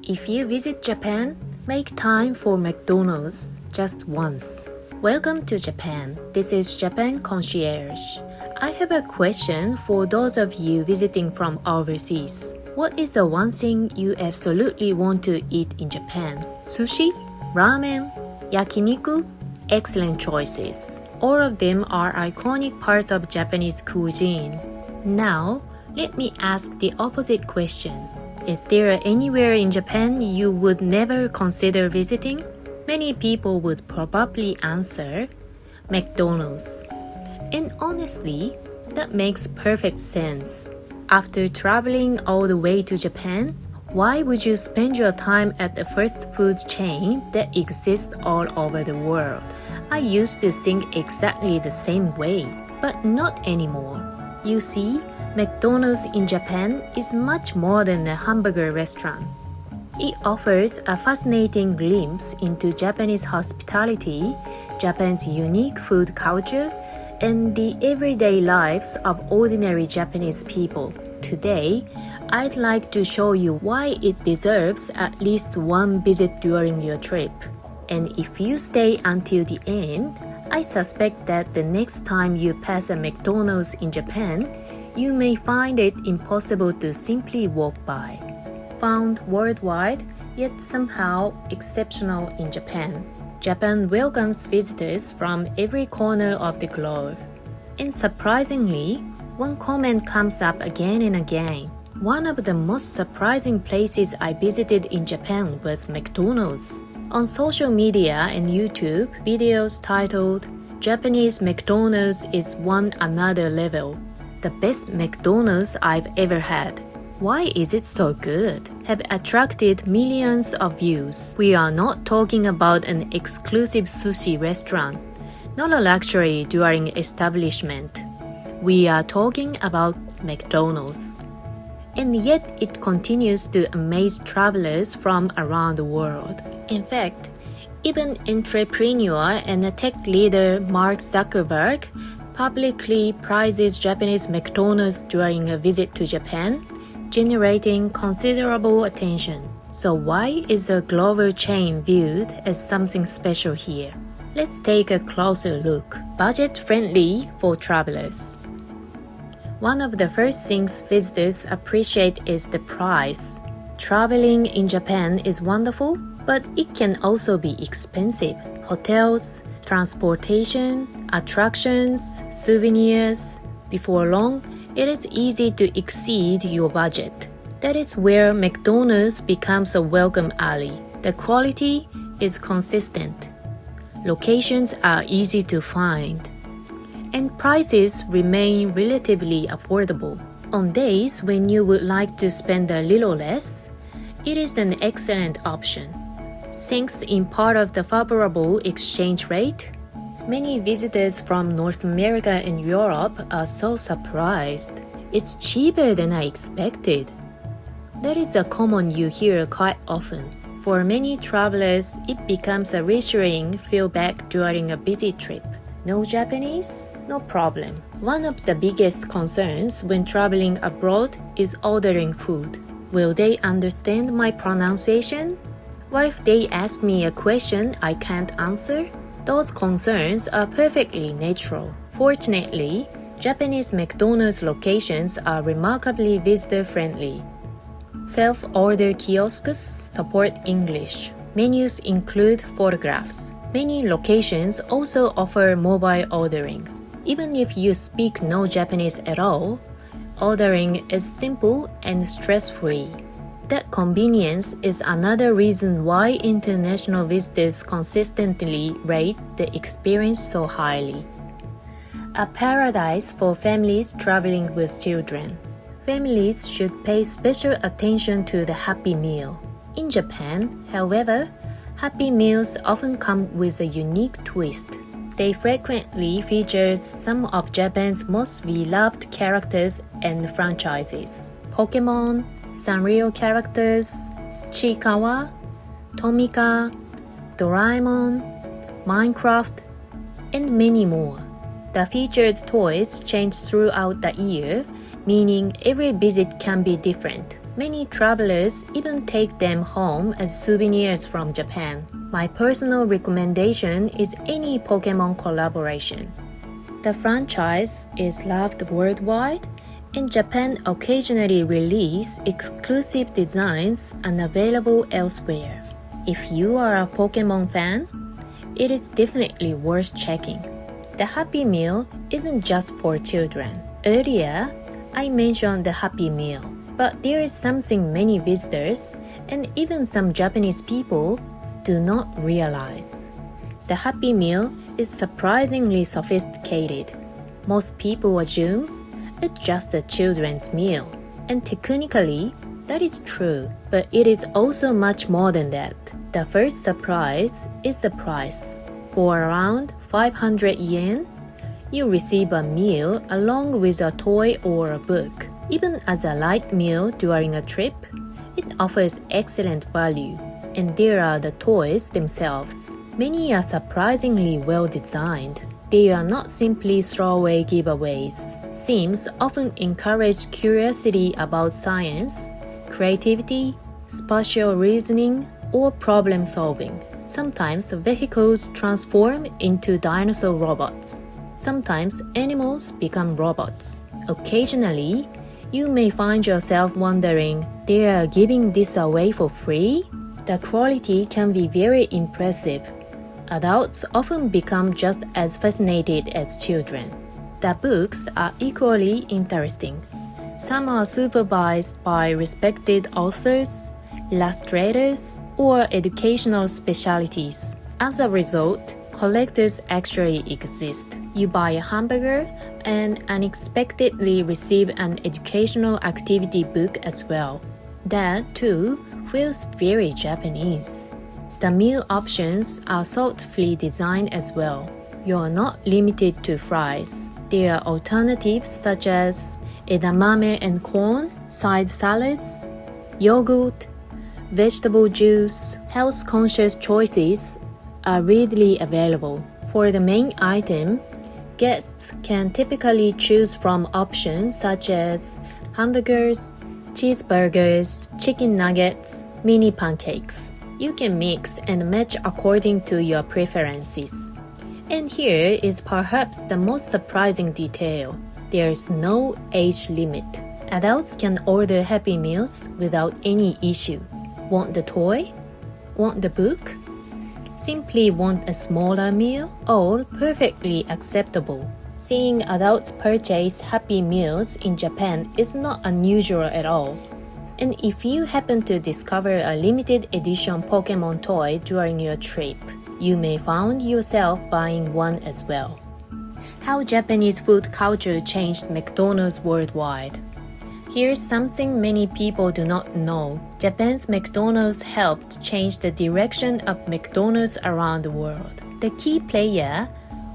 If you visit Japan, make time for McDonald's just once. Welcome to Japan. This is Japan Concierge. I have a question for those of you visiting from overseas. What is the one thing you absolutely want to eat in Japan? Sushi? Ramen? Yakiniku? Excellent choices. All of them are iconic parts of Japanese cuisine. Now, let me ask the opposite question. Is there anywhere in Japan you would never consider visiting? Many people would probably answer McDonald's. And honestly, that makes perfect sense. After traveling all the way to Japan, why would you spend your time at a fast food chain that exists all over the world? I used to think exactly the same way, but not anymore. You see, McDonald's in Japan is much more than a hamburger restaurant. It offers a fascinating glimpse into Japanese hospitality, Japan's unique food culture, and the everyday lives of ordinary Japanese people. Today, I'd like to show you why it deserves at least one visit during your trip. And if you stay until the end, I suspect that the next time you pass a McDonald's in Japan, you may find it impossible to simply walk by. Found worldwide, yet somehow exceptional in Japan. Japan welcomes visitors from every corner of the globe. And surprisingly, one comment comes up again and again. One of the most surprising places I visited in Japan was McDonald's. On social media and YouTube, videos titled, "Japanese McDonald's is one another level. The best McDonald's I've ever had. Why is it so good?" have attracted millions of views. We are not talking about an exclusive sushi restaurant, not a luxury during establishment. We are talking about McDonald's. And yet it continues to amaze travelers from around the world. In fact, even entrepreneur and tech leader Mark Zuckerberg publicly prizes Japanese McDonald's during a visit to Japan, generating considerable attention. So why is a global chain viewed as something special here? Let's take a closer look. Budget-friendly for travelers. One of the first things visitors appreciate is the price. Traveling in Japan is wonderful, but it can also be expensive. Hotels, transportation, attractions, souvenirs. Before long, it is easy to exceed your budget. That is where McDonald's becomes a welcome ally. The quality is consistent. Locations are easy to find. And prices remain relatively affordable. On days when you would like to spend a little less, it is an excellent option. Thanks in part of the favorable exchange rate, many visitors from North America and Europe are so surprised. It's cheaper than I expected. That is a comment you hear quite often. For many travelers, it becomes a reassuring feedback during a busy trip. No Japanese? No problem. One of the biggest concerns when traveling abroad is ordering food. Will they understand my pronunciation? What if they ask me a question I can't answer? Those concerns are perfectly natural. Fortunately, Japanese McDonald's locations are remarkably visitor-friendly. Self-order kiosks support English. Menus include photographs. Many locations also offer mobile ordering. Even if you speak no Japanese at all, ordering is simple and stress-free. That convenience is another reason why international visitors consistently rate the experience so highly. A paradise for families traveling with children. Families should pay special attention to the Happy Meal. In Japan, however, Happy Meals often come with a unique twist. They frequently feature some of Japan's most beloved characters and franchises. Pokemon, Sanrio characters, Chiikawa, Tomika, Doraemon, Minecraft, and many more. The featured toys change throughout the year, meaning every visit can be different. Many travelers even take them home as souvenirs from Japan. My personal recommendation is any Pokemon collaboration. The franchise is loved worldwide, and Japan occasionally releases exclusive designs unavailable elsewhere. If you are a Pokemon fan, it is definitely worth checking. The Happy Meal isn't just for children. Earlier, I mentioned the Happy Meal, but there is something many visitors and even some Japanese people do not realize. The Happy Meal is surprisingly sophisticated. Most people assume it's just a children's meal, and technically, that is true, but it is also much more than that. The first surprise is the price. For around 500 yen, you receive a meal along with a toy or a book. Even as a light meal during a trip, it offers excellent value. And there are the toys themselves. Many are surprisingly well designed. They are not simply throwaway giveaways. Themes often encourage curiosity about science, creativity, spatial reasoning, or problem solving. Sometimes vehicles transform into dinosaur robots. Sometimes animals become robots. Occasionally, you may find yourself wondering, they are giving this away for free? The quality can be very impressive. Adults often become just as fascinated as children. The books are equally interesting. Some are supervised by respected authors, illustrators, or educational specialties. As a result, collectors actually exist. You buy a hamburger and unexpectedly receive an educational activity book as well. That, too, feels very Japanese. The meal options are thoughtfully designed as well. You are not limited to fries. There are alternatives such as edamame and corn, side salads, yogurt, vegetable juice. Health-conscious choices are readily available. For the main item, guests can typically choose from options such as hamburgers, cheeseburgers, chicken nuggets, mini pancakes. You can mix and match according to your preferences. And here is perhaps the most surprising detail. There is no age limit. Adults can order Happy Meals without any issue. Want the toy? Want the book? Simply want a smaller meal? All perfectly acceptable. Seeing adults purchase Happy Meals in Japan is not unusual at all. And if you happen to discover a limited edition Pokemon toy during your trip, you may find yourself buying one as well. How Japanese food culture changed McDonald's worldwide. Here's something many people do not know. Japan's McDonald's helped change the direction of McDonald's around the world. The key player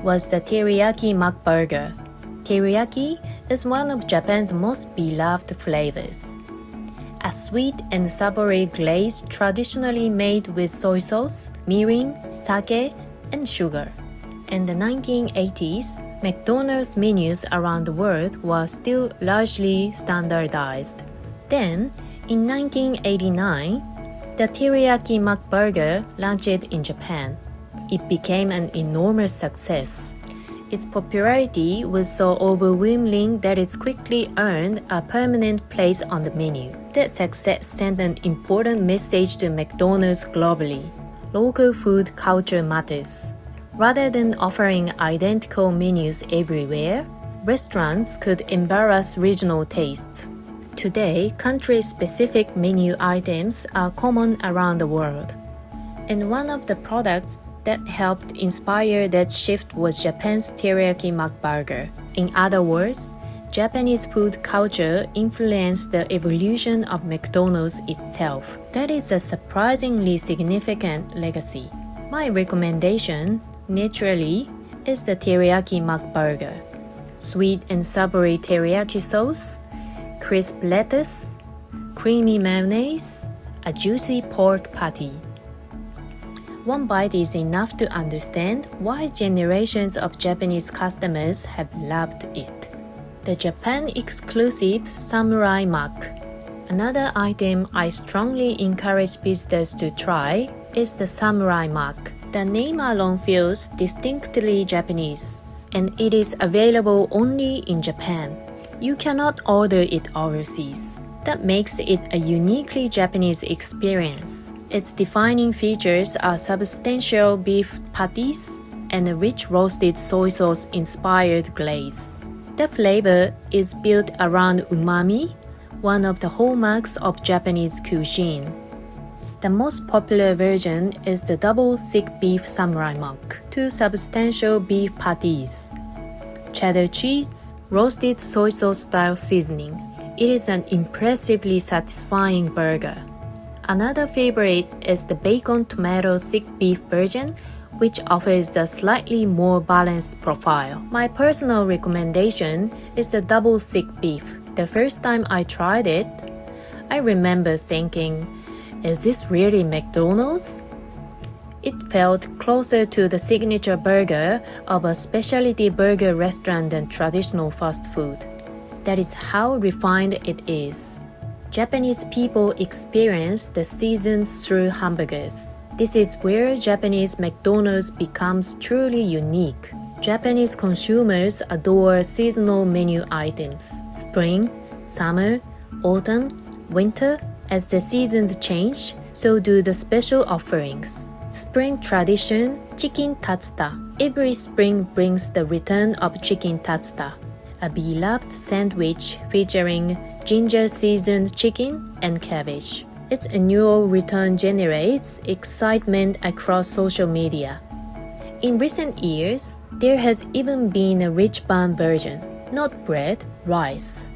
was the Teriyaki McBurger. Teriyaki is one of Japan's most beloved flavors. A sweet and savory glaze traditionally made with soy sauce, mirin, sake, and sugar. In the 1980s, McDonald's menus around the world were still largely standardized. Then, in 1989, the Teriyaki McBurger launched in Japan. It became an enormous success. Its popularity was so overwhelming that it quickly earned a permanent place on the menu. That success sent an important message to McDonald's globally. Local food culture matters. Rather than offering identical menus everywhere, restaurants could embrace regional tastes. Today, country-specific menu items are common around the world. And one of the products that helped inspire that shift was Japan's Teriyaki McBurger. In other words, Japanese food culture influenced the evolution of McDonald's itself. That is a surprisingly significant legacy. My recommendation, naturally, is the Teriyaki McBurger. Sweet and savory teriyaki sauce, crisp lettuce, creamy mayonnaise, a juicy pork patty. One bite is enough to understand why generations of Japanese customers have loved it. The Japan-exclusive Samurai Mac, Another item I strongly encourage visitors to try is the samurai mug. The name alone feels distinctly Japanese, and it is available only in Japan. You cannot order it overseas. That makes it a uniquely Japanese experience. Its defining features are substantial beef patties and a rich roasted soy sauce-inspired glaze. The flavor is built around umami, one of the hallmarks of Japanese cuisine. The most popular version is the double thick beef samurai mug, 2 substantial beef patties, cheddar cheese, roasted soy sauce style seasoning. It is an impressively satisfying burger. Another favorite is the bacon tomato thick beef version, which offers a slightly more balanced profile. My personal recommendation is the double thick beef. The first time I tried it, I remember thinking, is this really McDonald's? It felt closer to the signature burger of a specialty burger restaurant than traditional fast food. That is how refined it is. Japanese people experience the seasons through hamburgers. This is where Japanese McDonald's becomes truly unique. Japanese consumers adore seasonal menu items. Spring, summer, autumn, winter. As the seasons change, so do the special offerings. Spring tradition, chicken tatsuta. Every spring brings the return of chicken tatsuta, a beloved sandwich featuring ginger seasoned chicken and cabbage. Its annual return generates excitement across social media. In recent years, there has even been a rich bun version, not bread, rice.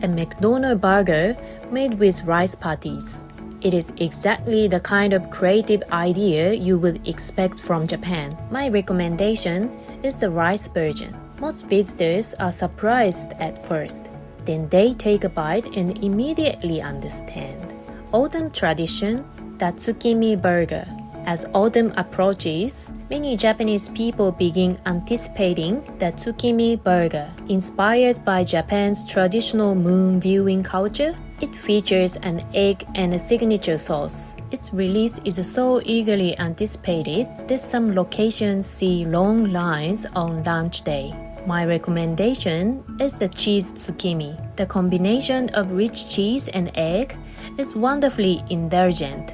A McDonald's burger made with rice patties. It is exactly the kind of creative idea you would expect from Japan. My recommendation is the rice version. Most visitors are surprised at first. Then they take a bite and immediately understand. Autumn tradition, the tsukimi burger. As autumn approaches, many Japanese people begin anticipating the tsukimi burger. Inspired by Japan's traditional moon viewing culture, it features an egg and a signature sauce. Its release is so eagerly anticipated that some locations see long lines on launch day. My recommendation is the cheese tsukimi. The combination of rich cheese and egg is wonderfully indulgent.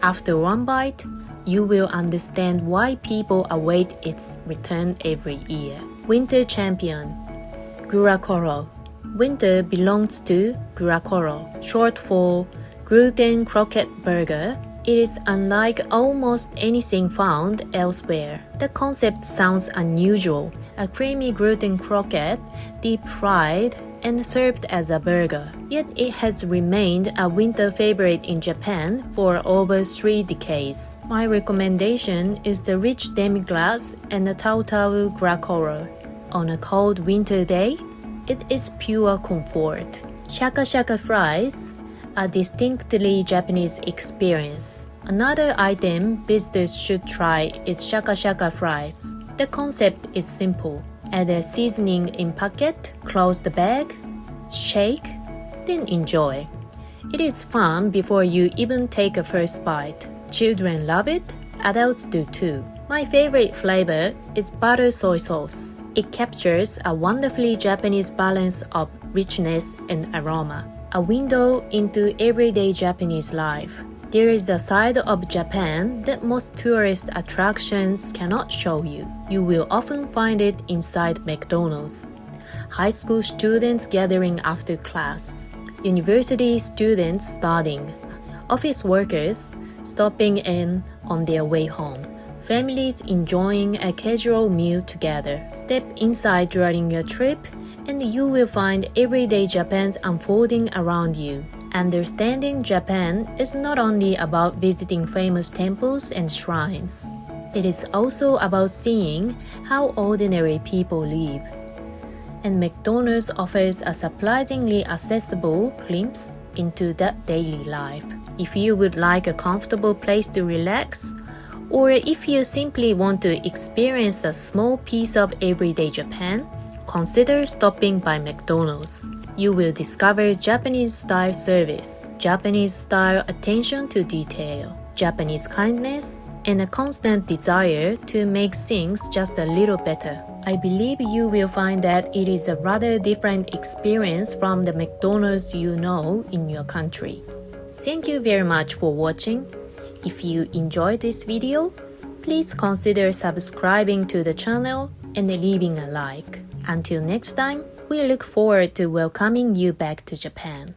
After one bite, you will understand why people await its return every year. Winter champion, Gurakoro. Winter belongs to Gurakoro, short for gluten croquette burger. It is unlike almost anything found elsewhere. The concept sounds unusual. A creamy gluten croquette, deep fried, and served as a burger. Yet it has remained a winter favorite in Japan for over 3 decades. My recommendation is the rich demi-glace and the tautaru gurakoro. On a cold winter day, it is pure comfort. Shaka shaka fries, a distinctly Japanese experience. Another item visitors should try is shaka shaka fries. The concept is simple. Add a seasoning in packet, close the bag, shake, then enjoy. It is fun before you even take a first bite. Children love it, adults do too. My favorite flavor is butter soy sauce. It captures a wonderfully Japanese balance of richness and aroma, a window into everyday Japanese life. There is a side of Japan that most tourist attractions cannot show you. You will often find it inside McDonald's. High school students gathering after class, university students studying, office workers stopping in on their way home, families enjoying a casual meal together. Step inside during your trip and you will find everyday Japan's unfolding around you. Understanding Japan is not only about visiting famous temples and shrines. It is also about seeing how ordinary people live. And McDonald's offers a surprisingly accessible glimpse into that daily life. If you would like a comfortable place to relax, or if you simply want to experience a small piece of everyday Japan, consider stopping by McDonald's. you will discover Japanese-style service, Japanese-style attention to detail, Japanese kindness, and a constant desire to make things just a little better. I believe you will find that it is a rather different experience from the McDonald's you know in your country. Thank you very much for watching. If you enjoyed this video, please consider subscribing to the channel and leaving a like. Until next time, we look forward to welcoming you back to Japan.